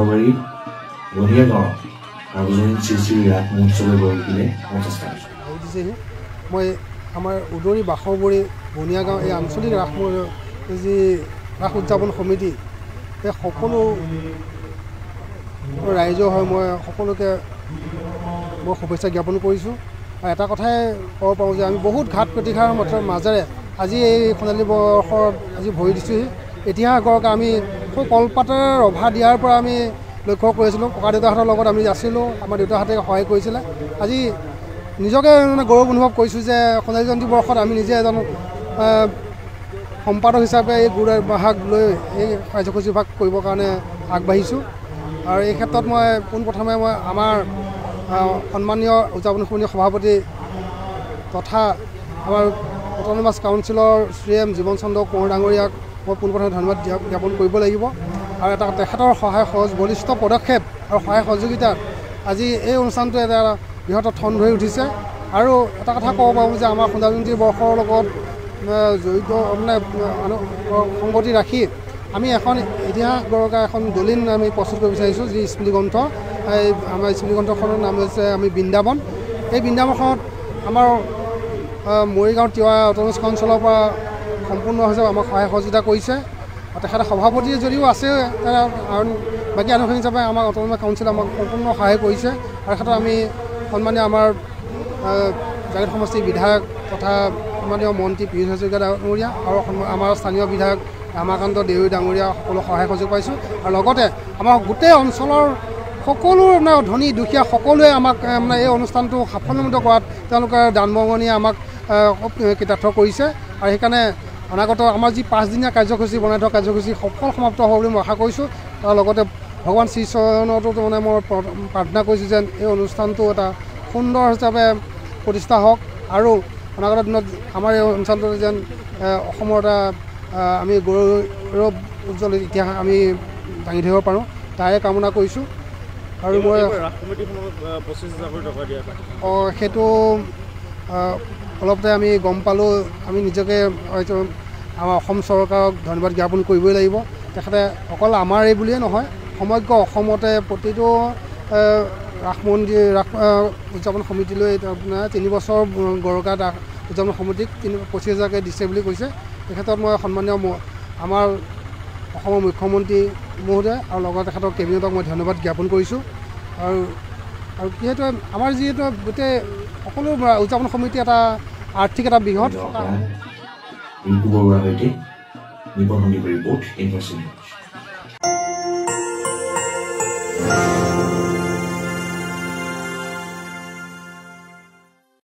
বাখৰবাৰী বনিয়া গাঁৱত সাৰ্বজনীন শ্ৰী শ্ৰী ৰাস মহোৎসৱে গঢ় দিলে প্ৰচেষ্টা দিছেহি মই আমাৰ উদৰি বাখৰবাৰী বনিয়া গাঁও এই আঞ্চলিক ৰাস যি ৰাস উদযাপন সমিতি এই সকলো ৰাইজৰ হয় মই সকলোকে মই শুভেচ্ছা জ্ঞাপন কৰিছোঁ আৰু এটা কথাই ক'ব পাৰোঁ যে আমি বহুত ঘাট প্ৰতিঘাৰ মাজেৰে আজি এই সোণালী বৰ্ষত আজি ভৰি দিছোঁহি ইতিহাস গড়কে আমি খুব কলপাতেৰে ৰভা দিয়াৰ পৰা আমি লক্ষ্য কৰিছিলোঁ ককা দেউতাহঁতৰ লগত আমি আছিলোঁ আমাৰ দেউতাহঁতে সহায় কৰিছিলে আজি নিজকে মানে গৌৰৱ অনুভৱ কৰিছোঁ যে সোণালী জয়ন্তী বৰ্ষত আমি নিজে এজন সম্পাদক হিচাপে এই গুৰুভাগ লৈ এই কাৰ্যসূচী ভাগ কৰিবৰ কাৰণে আগবাঢ়িছোঁ আৰু এই ক্ষেত্ৰত মই পোনপ্ৰথমে মই আমাৰ সন্মানীয় উদযাপন সমিতিৰ সভাপতি তথা আমাৰ অট'নমাছ কাউন্সিলৰ শ্ৰী এম জীৱন চন্দ্ৰ কোঁৱৰ ডাঙৰীয়াক মই পোনপ্ৰথমে ধন্যবাদ জ্ঞাপন কৰিব লাগিব আৰু এটা তেখেতৰ সহায় সহজ বলিষ্ঠ পদক্ষেপ আৰু সহায় সহযোগিতাত আজি এই অনুষ্ঠানটো এটা বৃহৎ ঠন ধৰি উঠিছে আৰু এটা কথা ক'ব পাৰোঁ যে আমাৰ সোণালী জয়ন্তী বৰ্ষৰ লগত জড়িত মানে সংগতি ৰাখি আমি এখন ইতিহাস গঢ়কা এখন দলিল আমি প্ৰস্তুত কৰিব বিচাৰিছোঁ যি স্মৃতিগ্ৰন্থ এই আমাৰ স্মৃতিগ্ৰন্থখনৰ নাম হৈছে আমি বৃন্দাবন এই বৃন্দাবনখনত আমাৰ মৰিগাঁও তিৱা অট'নমাছ কাউন্সিলৰ পৰা সম্পূৰ্ণভাৱে আমাক সহায় সহযোগিতা কৰিছে আৰু তেখেতে সভাপতি যদিও আছে বাকী আনুষ্ঠানিক হিচাপে আমাক অট'নমাছ কাউন্সিলে আমাক সম্পূৰ্ণ সহায় কৰিছে আৰু ক্ষেত্ৰত আমি সন্মানীয় আমাৰ জাগিত সমষ্টিৰ বিধায়ক তথা সন্মানীয় মন্ত্ৰী পীযুষ হাজৰিকা ডাঙৰীয়া আৰু আমাৰ স্থানীয় বিধায়ক ৰামাকান্ত দেউৰী ডাঙৰীয়া সকলো সহায় সহযোগ পাইছোঁ আৰু লগতে আমাৰ গোটেই অঞ্চলৰ সকলো মানে ধনী দুখীয়া সকলোৱে আমাক মানে এই অনুষ্ঠানটো সাফল্যমণ্ডিত কৰাত তেওঁলোকে দান বৰঙণিয়ে আমাক কৃতাৰ্থ কৰিছে আৰু সেইকাৰণে অনাগত আমাৰ যি 5 দিনীয়া কাৰ্যসূচী বনাই থকা কাৰ্যসূচী সফল সমাপ্ত হ'ব বুলি মই আশা কৰিছোঁ তাৰ লগতে ভগৱান শ্ৰীচৰণতো মানে মই প্ৰাৰ্থনা কৰিছোঁ যেন এই অনুষ্ঠানটো এটা সুন্দৰ হিচাপে প্ৰতিষ্ঠা হওক আৰু অনাগত দিনত আমাৰ এই অঞ্চলটো যেন অসমৰ এটা আমি গৌৰৱ উজ্জ্বল ইতিহাস আমি দাঙি ধৰিব পাৰোঁ তাৰে কামনা কৰিছোঁ আৰু মই সেইটো অলপতে আমি গম পালোঁ আমি নিজকে হয়তো আমাৰ অসম চৰকাৰক ধন্যবাদ জ্ঞাপন কৰিবই লাগিব তেখেতে অকল আমাৰ এই বুলিয়ে নহয় সমগ্ৰ অসমতে প্ৰতিটো ৰাস মন্দিৰ ৰাস উদযাপন সমিতিলৈ আপোনাৰ 3 বছৰ গড়কা ৰাস উদযাপন সমিতিক 25,000কৈ দিছে বুলি কৈছে এই ক্ষেত্ৰত মই সন্মানীয় আমাৰ অসমৰ মুখ্যমন্ত্ৰী মহোদয় আৰু লগতে তেখেতৰ কেবিনেটক মই ধন্যবাদ জ্ঞাপন কৰিছোঁ আৰু যিহেতু আমাৰ যিহেতু গোটেই সকলো উদযাপন সমিতি এটা আৰ্থিক এটা বৃহৎ ৰিংকু বৰুৱাৰ সৈতে নিপন সন্দীপৰ ৰিপৰ্ট ইনফৰমেশ্যন।